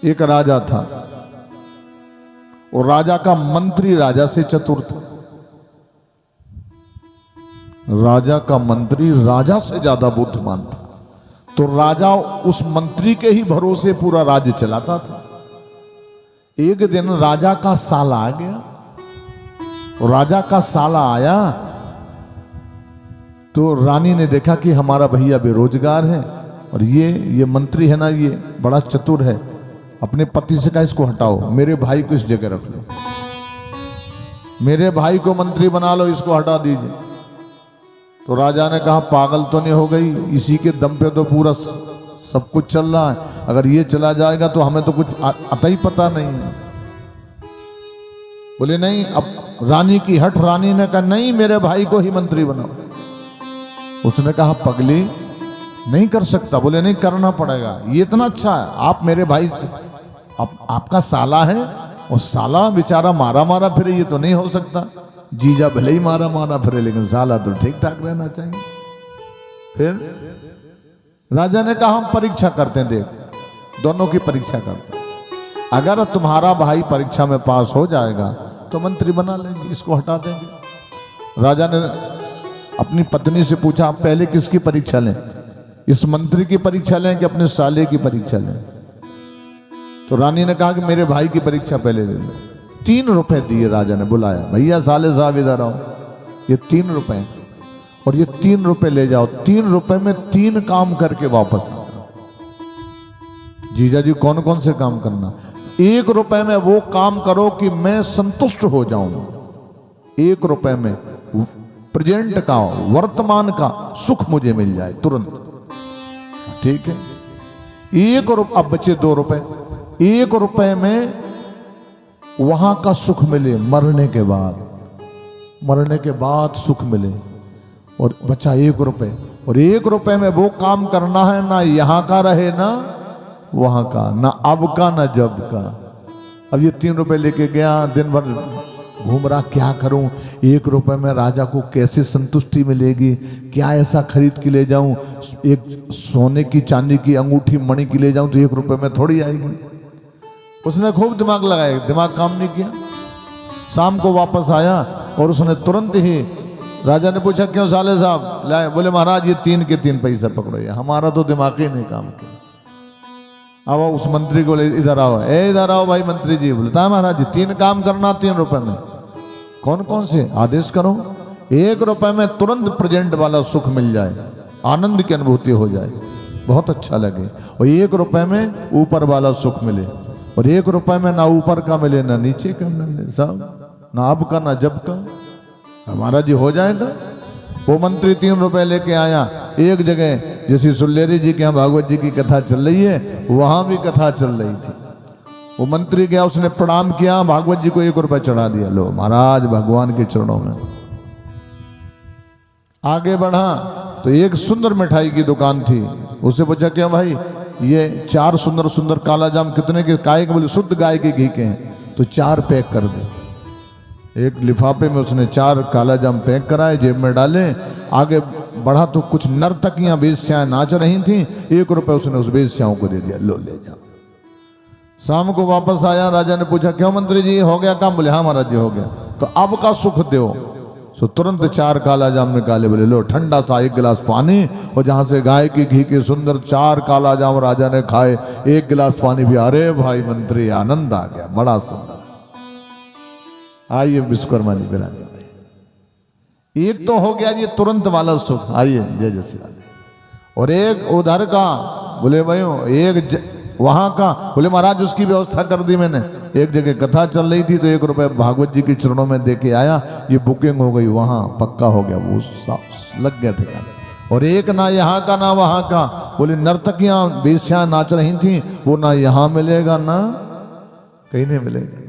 एक राजा था और राजा का मंत्री राजा से चतुर था। राजा का मंत्री राजा से ज्यादा बुद्धिमान था, तो राजा उस मंत्री के ही भरोसे पूरा राज्य चलाता था। एक दिन राजा का साला आ गया, और राजा का साला आया तो रानी ने देखा कि हमारा भैया बेरोजगार है और ये मंत्री है ना, ये बड़ा चतुर है। अपने पति से कहा इसको हटाओ, मेरे भाई को इस जगह रख लो, मेरे भाई को मंत्री बना लो, इसको हटा दीजिए। तो राजा ने कहा पागल तो नहीं हो गई, इसी के दम पे तो पूरा सब कुछ चल रहा है, अगर ये चला जाएगा तो हमें तो कुछ आता ही पता नहीं है। बोले नहीं, अब रानी की हट। रानी ने कहा नहीं, मेरे भाई को ही मंत्री बनाओ। उसने कहा पगली नहीं कर सकता। बोले नहीं, करना पड़ेगा, ये इतना अच्छा है, आप मेरे भाई से, आपका साला है और साला बेचारा मारा मारा फिरे, ये तो नहीं हो सकता। जीजा भले ही मारा मारा फिरे लेकिन साला तो ठीक ठाक रहना चाहिए। फिर राजा ने कहा हम परीक्षा करते हैं, देख दोनों की परीक्षा करते हैं, अगर तुम्हारा भाई परीक्षा में पास हो जाएगा तो मंत्री बना लेंगे, इसको हटा देंगे। राजा ने अपनी पत्नी से पूछा आप पहले किसकी परीक्षा लें, इस मंत्री की परीक्षा लें कि अपने साले की परीक्षा लें? तो रानी ने कहा कि मेरे भाई की परीक्षा पहले ले लो। 3 रुपए दिए राजा ने, बुलाया भैया साले साहब इधर आओ, ये 3 रुपए और ये 3 रुपए ले जाओ, 3 रुपए में 3 काम करके वापस आओ। जीजा जी कौन कौन से काम करना? 1 रुपए में वो काम करो कि मैं संतुष्ट हो जाऊं, 1 रुपए में प्रेजेंट का, वर्तमान का सुख मुझे मिल जाए तुरंत, ठीक है। 1 रुपए, अब बचे 2 रुपए, 1 रुपए में वहां का सुख मिले, मरने के बाद सुख मिले, और बचा 1 रुपए, और 1 रुपए में वो काम करना है ना यहां का रहे ना वहां का, ना अब का ना जब का। अब ये 3 रुपए लेके गया, दिन भर घूम रहा, क्या करूं, 1 रुपए में राजा को कैसे संतुष्टि मिलेगी, क्या ऐसा खरीद के ले जाऊं, एक सोने की चांदी की अंगूठी मणि की ले जाऊं तो 1 रुपए में थोड़ी आएगी। उसने खूब दिमाग लगाया, दिमाग काम नहीं किया। शाम को वापस आया और उसने तुरंत ही, राजा ने पूछा क्यों साले साहब लाए? बोले महाराज ये 3 के 3 पैसा पकड़ो, हमारा तो दिमाग ही नहीं काम किया। अब उस मंत्री को इधर आओ, इधर आओ भाई मंत्री जी। बोलता है महाराज जी 3 काम करना 3 रुपए में। कौन कौन से? आदेश करो। 1 रुपए में तुरंत प्रेजेंट वाला सुख मिल जाए, आनंद की अनुभूति हो जाए, बहुत अच्छा लगे, और 1 रुपए में ऊपर वाला सुख मिले, और 1 रुपए में ना ऊपर का मिले ना नीचे का मिले, साहब ना अब का ना जब का। हमारा जी हो जाएगा। वो मंत्री 3 रुपए लेके आया, एक जगह जैसी सुल्लेरी जी के यहाँ भागवत जी की कथा चल रही है, वहां भी कथा चल रही थी। वो मंत्री गया, उसने प्रणाम किया, भागवत जी को 1 रुपए चढ़ा दिया, लो महाराज भगवान के चरणों में। आगे बढ़ा तो एक सुंदर मिठाई की दुकान थी, उससे पूछा क्या भाई ये 4 सुंदर सुंदर काला जाम कितने के? काय के? बोले शुद्ध गाय के घी के हैं, तो 4 पैक कर दे। एक लिफाफे में उसने 4 काला जाम पैक कराए, जेब में डाले। आगे बढ़ा तो कुछ नर्तकियां वेश्याएं नाच रही थी, 1 रुपए उसने उस वेश्याओं को दे दिया, लो ले जाओ। शाम को वापस आया, राजा ने पूछा क्यों मंत्री जी हो गया काम? बोले हाँ महाराज जी हो गया। तो अब का सुख दो। तो तुरंत 4 काला जाम निकाले, बोले लो ठंडा सा 1 गिलास पानी, और जहां से गाय की घी के सुंदर 4 काला जाम राजा ने खाए, 1 गिलास पानी भी। अरे भाई मंत्री आनंद आ गया, बड़ा सुंदर। आइए विश्वकर्मा जी विराज। एक तो हो गया ये तुरंत वाला सुख, आइए जय जय श्री राम। और एक उधर का, बोले भाई एक वहां का, बोले महाराज उसकी व्यवस्था कर दी मैंने। एक जगह कथा चल रही थी तो 1 रुपए भागवत जी के चरणों में दे के आया, ये बुकिंग हो गई, वहां पक्का हो गया, वो लग गया ठिकाना। और एक ना यहाँ का ना वहां का, बोले नर्तकियां वेश्याएं नाच रही थी, वो ना यहाँ मिलेगा ना कहीं नहीं मिलेगा।